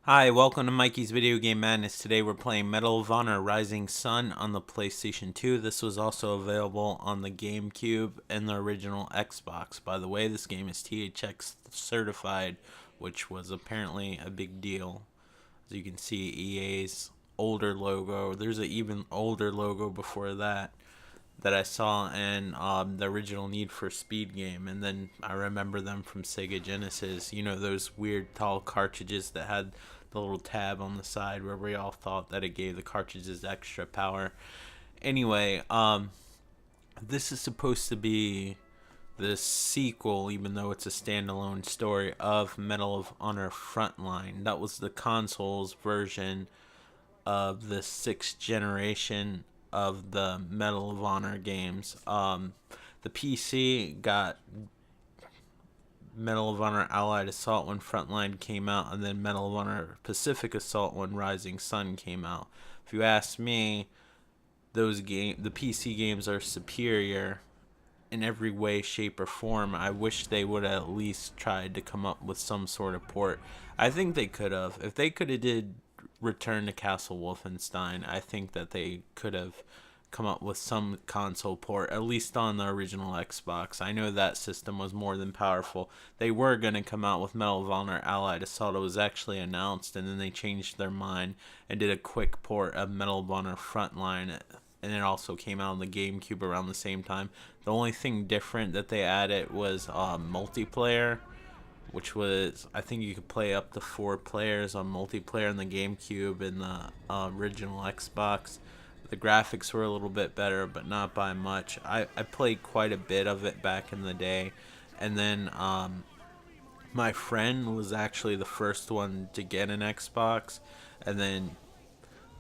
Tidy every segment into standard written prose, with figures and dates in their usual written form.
Hi, welcome to Mikey's Video Game Madness. Today we're playing Medal of Honor Rising Sun on the PlayStation 2. This was also available on the GameCube and the original Xbox. By the way, this game is THX certified, which was apparently a big deal. As you can see, EA's older logo. There's an even older logo before that I saw in the original Need for Speed game, and then I remember them from Sega Genesis. You know, those weird tall cartridges that had the little tab on the side where we all thought that it gave the cartridges extra power. Anyway, this is supposed to be the sequel, even though it's a standalone story, of Medal of Honor Frontline. That was the console's version of the sixth generation of the Medal of Honor games. The PC got Medal of Honor Allied Assault when Frontline came out, and then Medal of Honor Pacific Assault when Rising Sun came out. If you ask me, the PC games are superior in every way, shape, or form. I wish they would have at least tried to come up with some sort of port. I think they could have. If they could have did Return to Castle Wolfenstein, I think that they could have come up with some console port, at least on the original Xbox. I know that system was more than powerful. They were going to come out with Medal of Honor Allied Assault. It was actually announced, and then they changed their mind and did a quick port of Medal of Honor Frontline, and it also came out on the GameCube around the same time. The only thing different that they added was multiplayer, which was, I think you could play up to 4 players on multiplayer in the GameCube and the original Xbox. The graphics were a little bit better, but not by much. I played quite a bit of it back in the day, and then my friend was actually the first one to get an Xbox, and then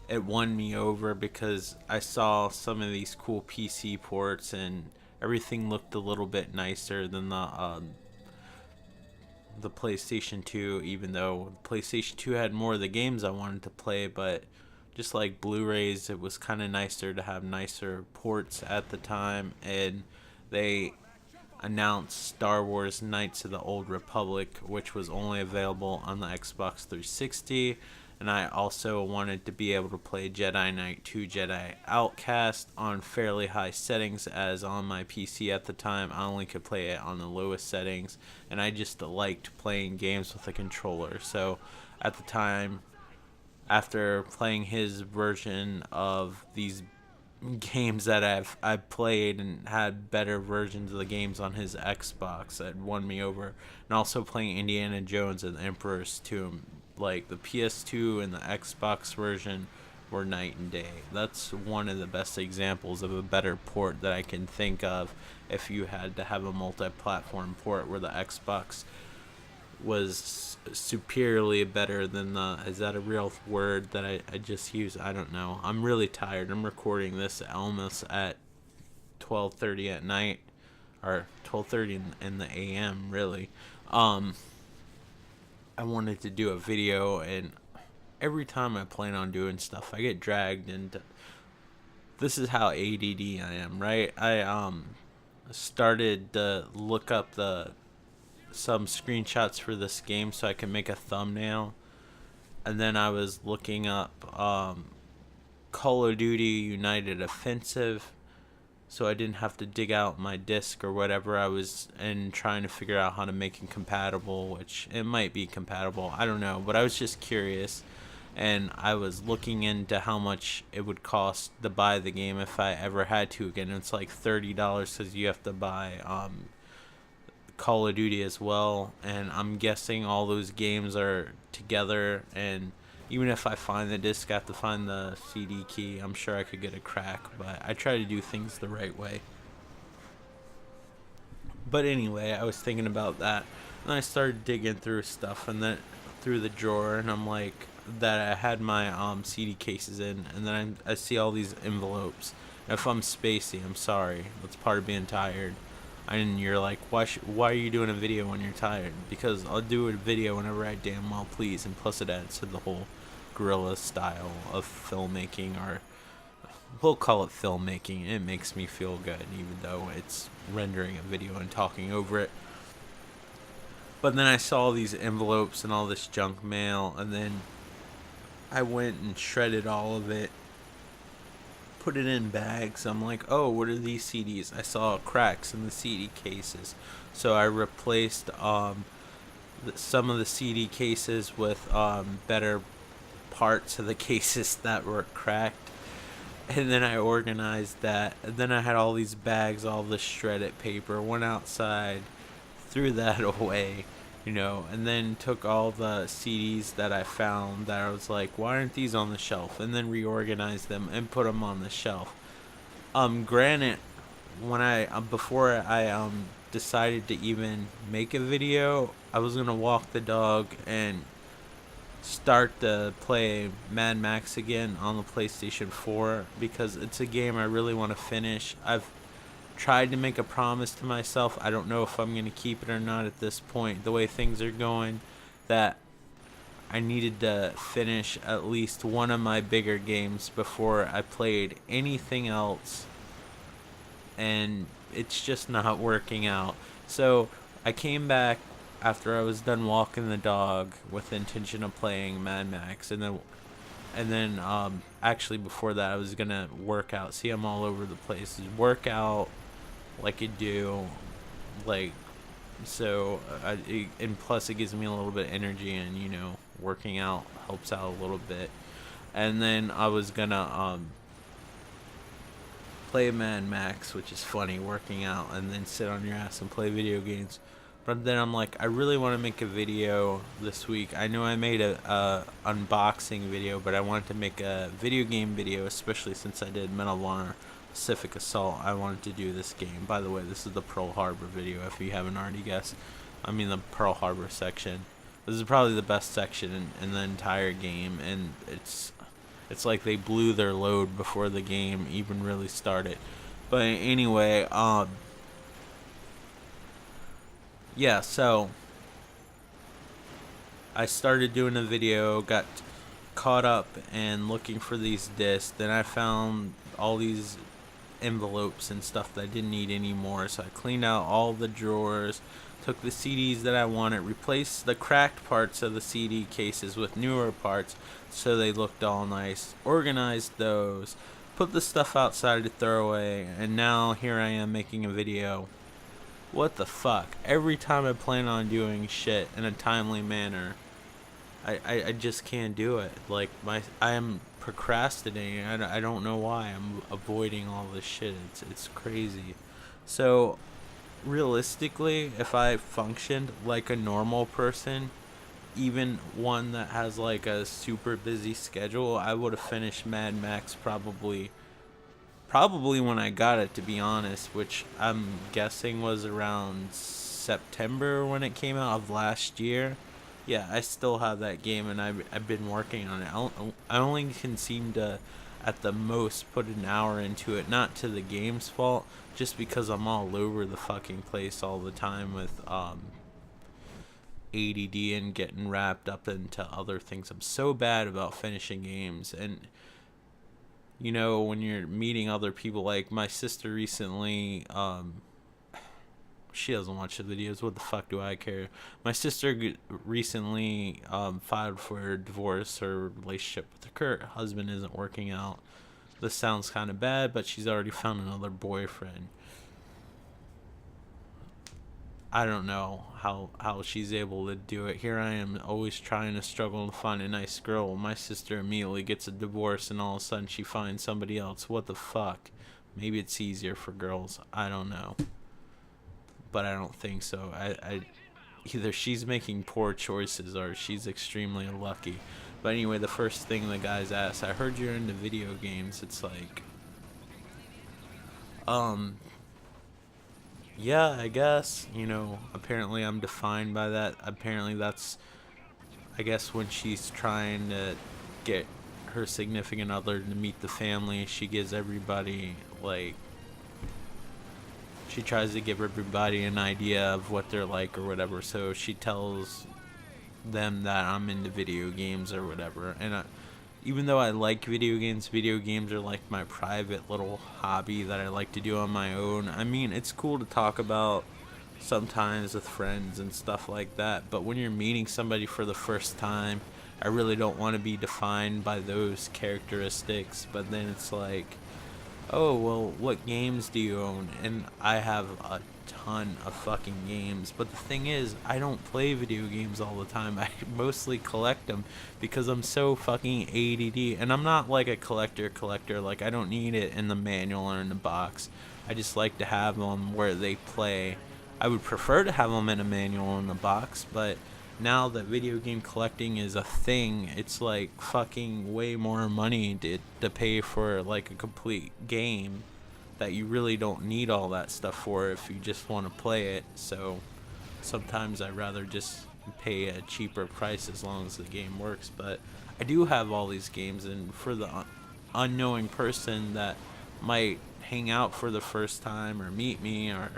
it won me over because I saw some of these cool PC ports, and everything looked a little bit nicer than the PlayStation 2, even though the PlayStation 2 had more of the games I wanted to play, but just like Blu-rays, it was kind of nicer to have nicer ports at the time, and they announced Star Wars Knights of the Old Republic, which was only available on the Xbox 360, and I also wanted to be able to play Jedi Knight 2 Jedi Outcast on fairly high settings, as on my PC at the time I only could play it on the lowest settings, and I just liked playing games with a controller. So at the time, after playing his version of these games that I've played and had better versions of the games on his Xbox, that won me over, and also playing Indiana Jones and the Emperor's Tomb, like the PS2 and the Xbox version were night and day. That's one of the best examples of a better port that I can think of. If you had to have a multi-platform port where the Xbox was superiorly better than the, is that a real word that I just used? I don't know. I'm really tired. I'm recording this almost at 12:30 at night, or 12:30 in the AM, really. I wanted to do a video, and every time I plan on doing stuff, I get dragged into, this is how ADD I am, right? I started to look up some screenshots for this game so I can make a thumbnail, and then I was looking up Call of Duty United Offensive, so I didn't have to dig out my disc or whatever. I was trying to figure out how to make it compatible, which it might be compatible, I don't know, but I was just curious, and I was looking into how much it would cost to buy the game if I ever had to again. It's like $30 because you have to buy Call of Duty as well, and I'm guessing all those games are together, and even if I find the disc, I have to find the CD key. I'm sure I could get a crack, but I try to do things the right way. But anyway, I was thinking about that, and I started digging through stuff, and then through the drawer, and I'm like, that I had my CD cases in, and then I see all these envelopes. If I'm spacey, I'm sorry. That's part of being tired. And you're like, why are you doing a video when you're tired? Because I'll do a video whenever I damn well please, and plus it adds to the whole guerrilla style of filmmaking, or we'll call it filmmaking. It makes me feel good, even though it's rendering a video and talking over it. But then I saw these envelopes and all this junk mail, and then I went and shredded all of it, put it in bags. I'm like, oh, what are these CDs? I saw cracks in the CD cases, so I replaced some of the CD cases with better parts of the cases that were cracked. And then I organized that. And then I had all these bags, all this shredded paper. Went outside, threw that away, and then took all the CDs that I found that I was like, why aren't these on the shelf? And then reorganized them and put them on the shelf. Granted, when before I decided to even make a video, I was gonna walk the dog and start to play Mad Max again on the PlayStation 4 because it's a game I really want to finish. I've tried to make a promise to myself. I don't know if I'm going to keep it or not at this point. The way things are going, that I needed to finish at least one of my bigger games before I played anything else. And it's just not working out. So I came back after I was done walking the dog with the intention of playing Mad Max, and then actually before that I was gonna work out. See, I'm all over the place. Work out like you do, like, so and plus it gives me a little bit of energy, and working out helps out a little bit. And then I was gonna play Mad Max, which is funny, working out, and then sit on your ass and play video games. But then I'm like, I really want to make a video this week. I know I made a unboxing video, but I wanted to make a video game video, especially since I did Medal of Honor Pacific Assault. I wanted to do this game. By the way, this is the Pearl Harbor video, if you haven't already guessed. I mean the Pearl Harbor section. This is probably the best section in the entire game, and it's like they blew their load before the game even really started. But anyway, yeah, so I started doing a video, got caught up and looking for these discs. Then I found all these envelopes and stuff that I didn't need anymore, so I cleaned out all the drawers, took the CDs that I wanted, replaced the cracked parts of the CD cases with newer parts so they looked all nice, organized those, put the stuff outside to throw away, and now here I am making a video. What the fuck? Every time I plan on doing shit in a timely manner, I just can't do it. Like, I am procrastinating. I don't know why. I'm avoiding all this shit. It's crazy. So, realistically, if I functioned like a normal person, even one that has like a super busy schedule, I would have finished Mad Max probably when I got it, to be honest, which I'm guessing was around September when it came out of last year. Yeah, I still have that game, and I've been working on it. I only can seem to, at the most, put an hour into it, not to the game's fault, just because I'm all over the fucking place all the time with ADD and getting wrapped up into other things. I'm so bad about finishing games, and when you're meeting other people, like my sister recently, she doesn't watch the videos, what the fuck do I care? My sister recently filed for divorce. Her relationship with her current husband isn't working out. This sounds kind of bad, but she's already found another boyfriend. I don't know how she's able to do it. Here I am always trying to struggle to find a nice girl. My sister immediately gets a divorce, and all of a sudden she finds somebody else. What the fuck? Maybe it's easier for girls. I don't know. But I don't think so. I either she's making poor choices or she's extremely unlucky. But anyway, the first thing the guys ask, I heard you're into video games. It's like, yeah, I guess, apparently I'm defined by that. Apparently that's, I guess, when she's trying to get her significant other to meet the family, she gives everybody, like, she tries to give everybody an idea of what they're like or whatever. So she tells them that I'm into video games or whatever. And even though I like video games are like my private little hobby that I like to do on my own. I mean, it's cool to talk about sometimes with friends and stuff like that, but when you're meeting somebody for the first time, I really don't want to be defined by those characteristics. But then it's like, oh, well, what games do you own? And I have a ton of fucking games. But the thing is, I don't play video games all the time. I mostly collect them because I'm so fucking ADD. And I'm not like a collector. Like, I don't need it in the manual or in the box. I just like to have them where they play. I would prefer to have them in a manual in the box, but now that video game collecting is a thing, it's like fucking way more money to pay for like a complete game that you really don't need all that stuff for if you just want to play it. So sometimes I'd rather just pay a cheaper price as long as the game works. But I do have all these games, and for the unknowing person that might hang out for the first time or meet me, or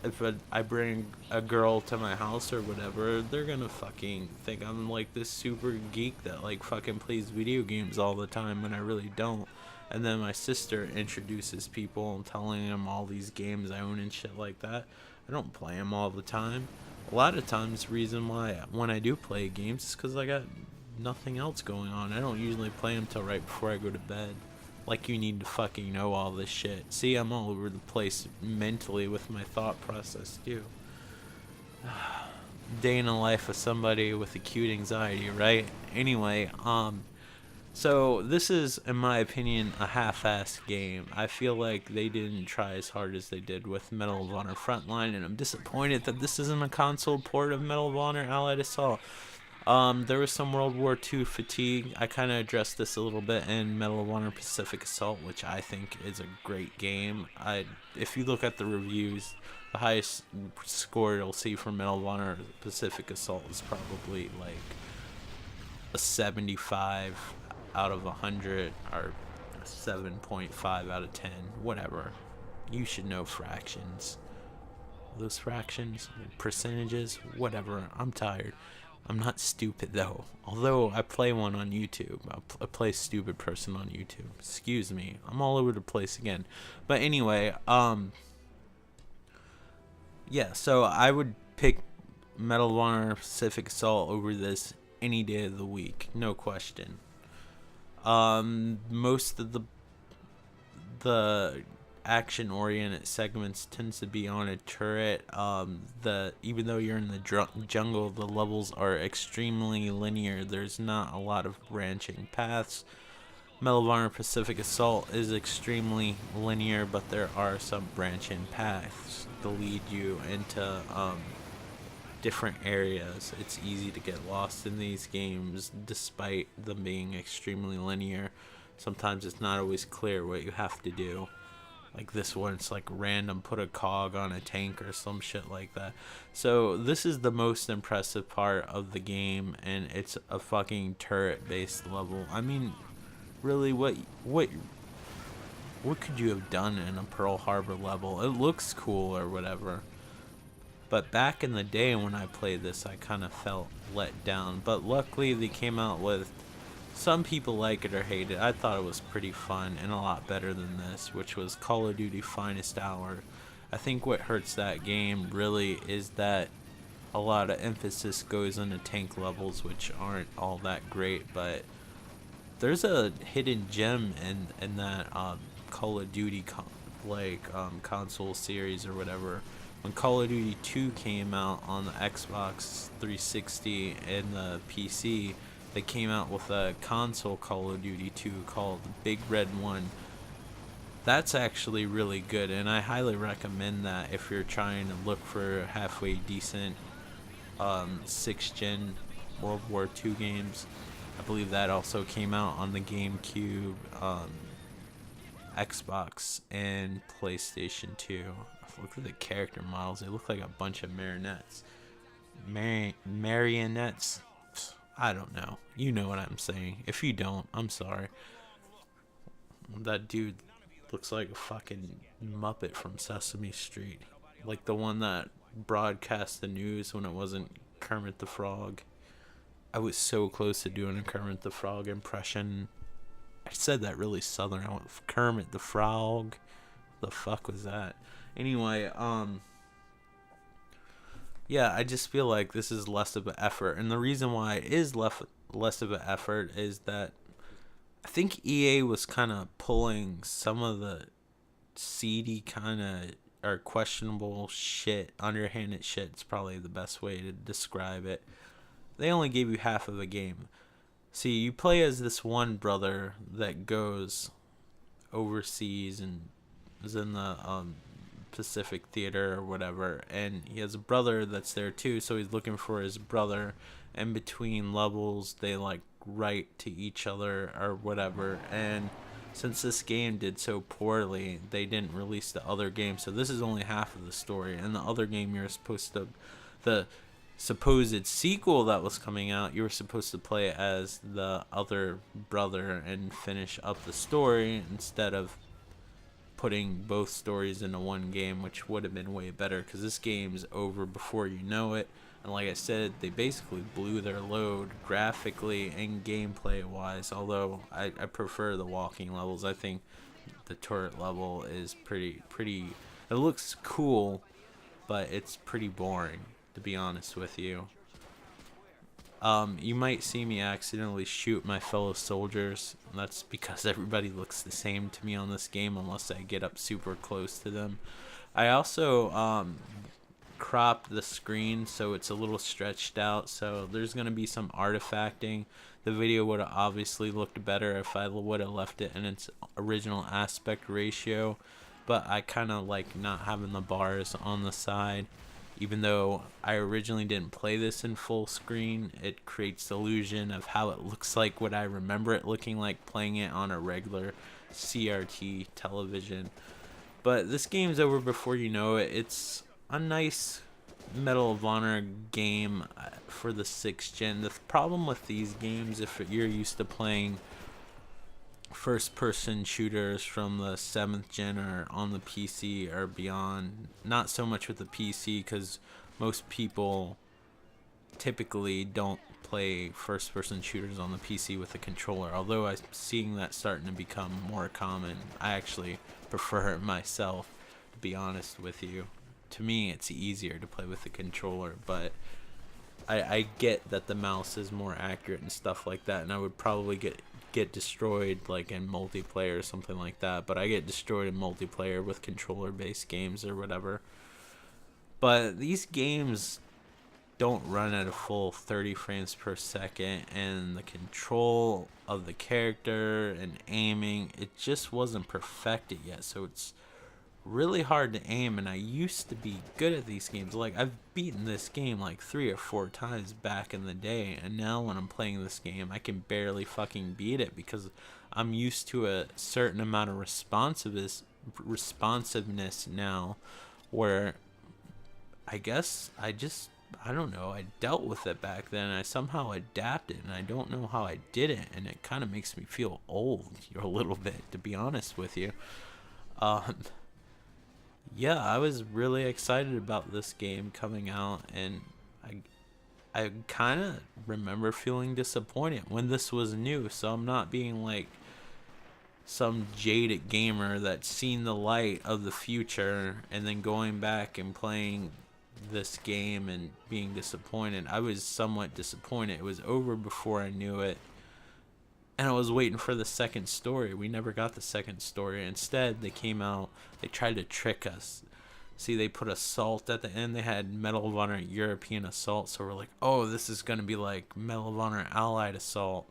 if I bring a girl to my house or whatever, they're gonna fucking think I'm like this super geek that like fucking plays video games all the time when I really don't. And then my sister introduces people and telling them all these games I own and shit like that. I don't play them all the time. A lot of times the reason why when I do play games is because I got nothing else going on. I don't usually play them till right before I go to bed. Like, you need to fucking know all this shit. See, I'm all over the place mentally with my thought process, too. Day in the life of somebody with acute anxiety, right? Anyway, so this is, in my opinion, a half-assed game. I feel like they didn't try as hard as they did with Medal of Honor Frontline, and I'm disappointed that this isn't a console port of Medal of Honor Allied Assault. There was some World War II fatigue. I kind of addressed this a little bit in Medal of Honor Pacific Assault, which I think is a great game. If you look at the reviews, the highest score you'll see for Medal of Honor Pacific Assault is probably like a 75 out of 100 or a 7.5 out of 10, whatever. You should know fractions. Those fractions, percentages, whatever. I'm tired. I'm not stupid, though. Although I play one on YouTube. I play stupid person on YouTube. Excuse me. I'm all over the place again. But anyway, yeah, so I would pick Medal of Honor Pacific Assault over this any day of the week. No question. Most of the action-oriented segments tends to be on a turret. Even though you're in the jungle, the levels are extremely linear. There's not a lot of branching paths. Medal of Honor Pacific Assault is extremely linear, but there are some branching paths to lead you into different areas. It's easy to get lost in these games despite them being extremely linear. Sometimes it's not always clear what you have to do. Like this one, it's like random, put a cog on a tank or some shit like that. So this is the most impressive part of the game, and it's a fucking turret-based level. I mean, really, what could you have done in a Pearl Harbor level? It looks cool or whatever. But back in the day when I played this, I kind of felt let down. But luckily, they came out with, some people like it or hate it. I thought it was pretty fun and a lot better than this, which was Call of Duty Finest Hour. I think what hurts that game really is that a lot of emphasis goes into tank levels, which aren't all that great. But there's a hidden gem in that Call of Duty console series or whatever. When Call of Duty 2 came out on the Xbox 360 and the PC, they came out with a console Call of Duty 2 called Big Red 1. That's actually really good, and I highly recommend that if you're trying to look for halfway decent 6th gen World War II games. I believe that also came out on the GameCube, Xbox, and PlayStation 2. Look at the character models. They look like a bunch of marionettes. Marionettes? I don't know. You know what I'm saying. If you don't, I'm sorry. That dude looks like a fucking Muppet from Sesame Street. Like the one that broadcast the news when it wasn't Kermit the Frog. I was so close to doing a Kermit the Frog impression. I said that really southern. I went, Kermit the Frog. The fuck was that? Anyway, yeah, I just feel like this is less of an effort. And the reason why it is less less of an effort is that I think EA was kind of pulling some of the seedy kind of or questionable shit, underhanded shit. It's probably the best way to describe it. They only gave you half of a game. See, you play as this one brother that goes overseas and is in the Pacific Theater or whatever, and he has a brother that's there too, so he's looking for his brother. And between levels, they like write to each other or whatever. And since this game did so poorly, they didn't release the other game, so this is only half of the story. And the other game, you're supposed to, the supposed sequel that was coming out, you were supposed to play as the other brother and finish up the story instead of putting both stories into one game, which would have been way better, because this game's over before you know it. And like I said, they basically blew their load graphically and gameplay wise, although I prefer the walking levels. I think the turret level is pretty it looks cool, but it's pretty boring, to be honest with you. You might see me accidentally shoot my fellow soldiers. That's because everybody looks the same to me on this game unless I get up super close to them. I also cropped the screen so it's a little stretched out, so there's going to be some artifacting. The video would have obviously looked better if I would have left it in its original aspect ratio, but I kind of like not having the bars on the side. Even though I originally didn't play this in full screen, it creates the illusion of how it looks like what I remember it looking like playing it on a regular CRT television. But this game's over before you know it. It's a nice Medal of Honor game for the 6th gen. The problem with these games, if you're used to playing first-person shooters from the 7th gen or on the PC or beyond, not so much with the PC, because most people typically don't play first-person shooters on the PC with a controller, although I'm seeing that starting to become more common. I actually prefer it myself, to be honest with you. To me, it's easier to play with the controller, but I get that the mouse is more accurate and stuff like that, and I would probably get destroyed like in multiplayer or something like that, but I get destroyed in multiplayer with controller based games or whatever. But these games don't run at a full 30 frames per second, and the control of the character and aiming, it just wasn't perfected yet, so it's really hard to aim. And I used to be good at these games. Like, I've beaten this game like 3 or 4 times back in the day, and now when I'm playing this game I can barely fucking beat it because I'm used to a certain amount of responsiveness now, where I guess I don't know, I dealt with it back then and I somehow adapted, and I don't know how I did it, and it kind of makes me feel old a little bit, to be honest with you. Yeah, I was really excited about this game coming out, and I kind of remember feeling disappointed when this was new, so I'm not being like some jaded gamer that's seen the light of the future and then going back and playing this game and being disappointed. I was somewhat disappointed. It was over before I knew it, and I was waiting for the second story. We never got the second story. Instead, they came out, they tried to trick us. See, they put Assault at the end. They had Medal of Honor European Assault, so we're like, oh, this is going to be like Medal of Honor Allied Assault,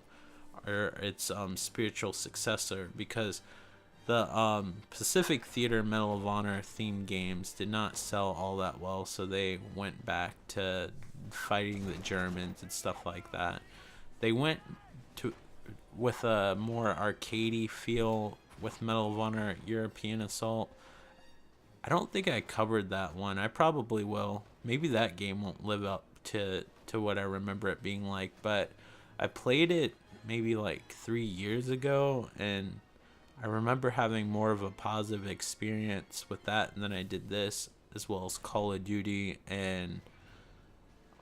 or its spiritual successor, because the Pacific Theater Medal of Honor themed games did not sell all that well, so they went back to fighting the Germans and stuff like that. They went to with a more arcadey feel with Medal of Honor European Assault. I don't think I covered that one. I probably will. Maybe that game won't live up to what I remember it being like, but I played it maybe like 3 years ago, and I remember having more of a positive experience with that than I did this, as well as Call of Duty and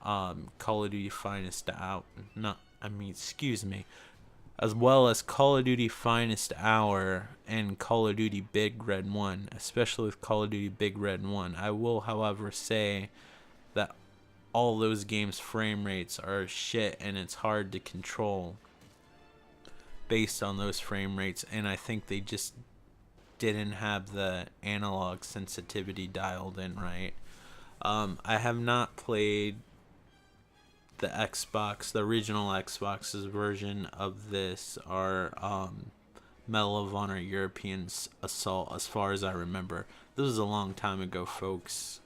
Call of Duty Finest Hour. As well as Call of Duty Finest Hour and Call of Duty Big Red 1, especially with Call of Duty Big Red 1. I will, however, say that all those games' frame rates are shit, and it's hard to control based on those frame rates. And I think they just didn't have the analog sensitivity dialed in right. I have not played the Xbox, the original Xbox's version of this, or Medal of Honor European Assault, as far as I remember. This was a long time ago, folks.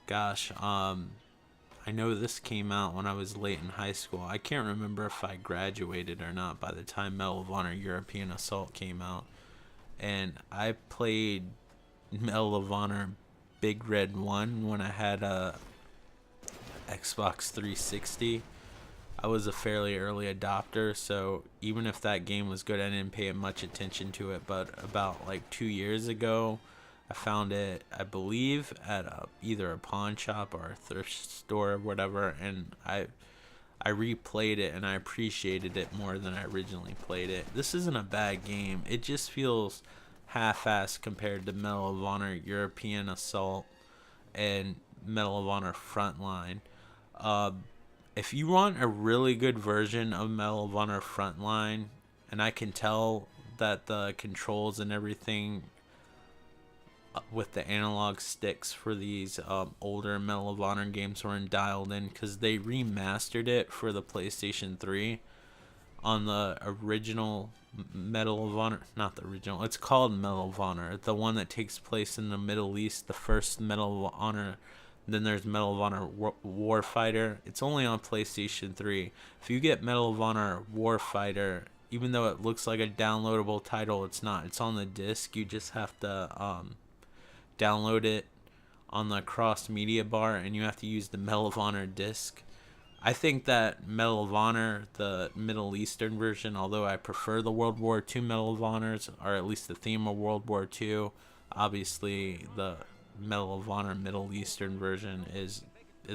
Gosh, I know this came out when I was late in high school. I can't remember if I graduated or not by the time Medal of Honor European Assault came out. And I played Medal of Honor Big Red 1 when I had a Xbox 360. I was a fairly early adopter, so even if that game was good, I didn't pay much attention to it. But about like 2 years ago, I found it, I believe, at either a pawn shop or a thrift store or whatever, and I replayed it, and I appreciated it more than I originally played it. This isn't a bad game. It just feels half-assed compared to Medal of Honor European Assault and Medal of Honor Frontline. If you want a really good version of Medal of Honor Frontline, and I can tell that the controls and everything with the analog sticks for these older Medal of Honor games weren't dialed in, because they remastered it for the PlayStation 3 on the original Medal of Honor. Not the original, it's called Medal of Honor, the one that takes place in the Middle East, the first Medal of Honor. Then there's Medal of Honor Warfighter. It's only on PlayStation 3. If you get Medal of Honor Warfighter, even though it looks like a downloadable title, it's not. It's on the disc. You just have to download it on the cross media bar, and you have to use the Medal of Honor disc. I think that Medal of Honor, the Middle Eastern version, although I prefer the World War II Medal of Honors, or at least the theme of World War II, obviously the Medal of Honor Middle Eastern version is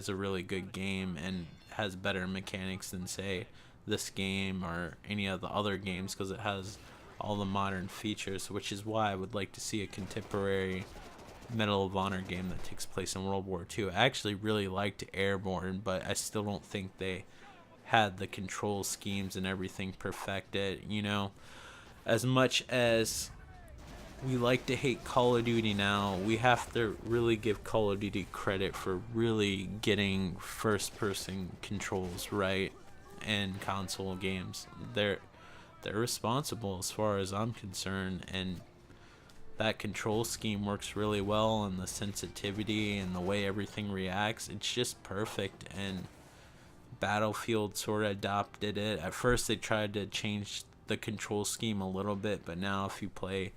a really good game and has better mechanics than, say, this game or any of the other games, because it has all the modern features, which is why I would like to see a contemporary Medal of Honor game that takes place in World War II. I actually really liked Airborne, but I still don't think they had the control schemes and everything perfected. You know, as much as we like to hate Call of Duty now, we have to really give Call of Duty credit for really getting first-person controls right in console games. They're responsible as far as I'm concerned, and that control scheme works really well, and the sensitivity and the way everything reacts, it's just perfect. And Battlefield sort of adopted it. At first they tried to change the control scheme a little bit, but now if you play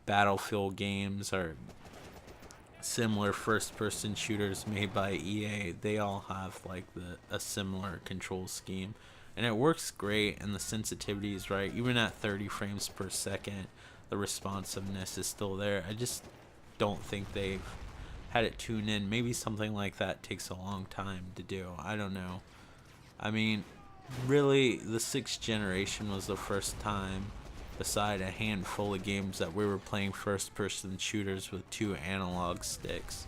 Battlefield games or similar first-person shooters made by EA, they all have like a similar control scheme, and it works great, and the sensitivity is right. Even at 30 frames per second, the responsiveness is still there. I just don't think they've had it tuned in. Maybe something like that takes a long time to do. I don't know. I mean, really, the 6th generation was the first time, beside a handful of games, that we were playing first-person shooters with 2 analog sticks.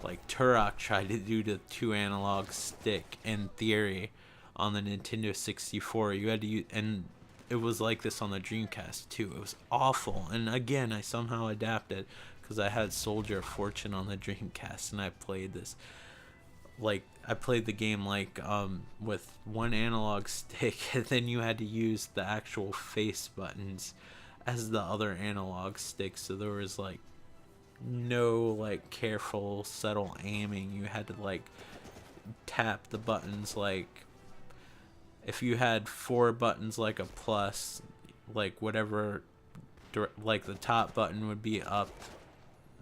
Like Turok tried to do the 2 analog stick in theory on the Nintendo 64. You had to use, and it was like this on the Dreamcast too. It was awful. And again, I somehow adapted because I had Soldier of Fortune on the Dreamcast, and I played this. Like, I played the game like with 1 analog stick, and then you had to use the actual face buttons as the other analog sticks. So there was like no like careful, subtle aiming. You had to like tap the buttons. Like, if you had 4 buttons like a plus, like whatever, like the top button would be up,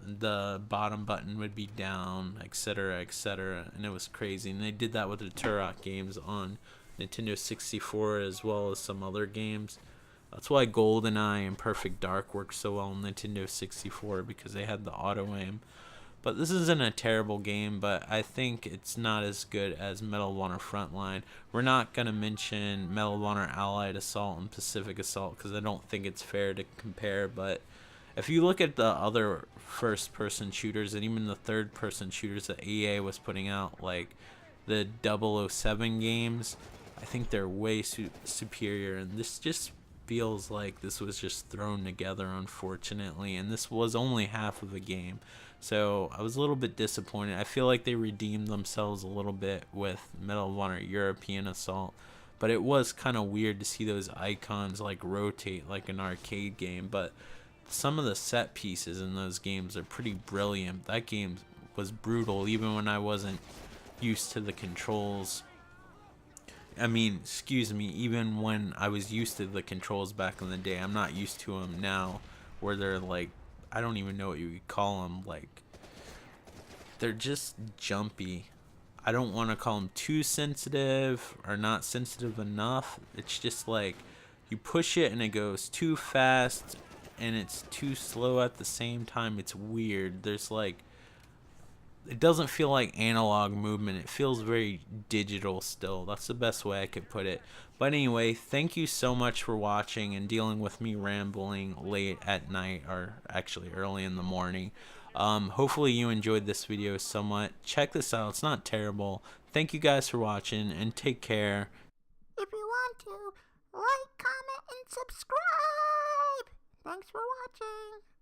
the bottom button would be down, etc., etc. And it was crazy. And they did that with the Turok games on Nintendo 64 as well as some other games. That's why GoldenEye and Perfect Dark worked so well on Nintendo 64, because they had the auto aim. But this isn't a terrible game, but I think it's not as good as Medal of Honor Frontline. We're not going to mention Medal of Honor Allied Assault and Pacific Assault because I don't think it's fair to compare, but If you look at the other first-person shooters and even the third-person shooters that EA was putting out, like the 007 games, I think they're way superior, and this just feels like this was just thrown together, unfortunately, and this was only half of a game. So I was a little bit disappointed. I feel like they redeemed themselves a little bit with Medal of Honor European Assault, but it was kind of weird to see those icons like rotate like an arcade game. But some of the set pieces in those games are pretty brilliant. That game was brutal even when I wasn't used to the controls. I mean, excuse me, even when I was used to the controls back in the day, I'm not used to them now, where they're like, I don't even know what you would call them, like, they're just jumpy. I don't want to call them too sensitive or not sensitive enough. It's just like you push it and it goes too fast and it's too slow at the same time. It's weird. There's like, it doesn't feel like analog movement. It feels very digital still. That's the best way I could put it. But anyway, thank you so much for watching and dealing with me rambling late at night, or actually early in the morning. Hopefully you enjoyed this video somewhat. Check this out. It's not terrible. Thank you guys for watching, and take care. If you want to, like, comment, and subscribe. Thanks for watching.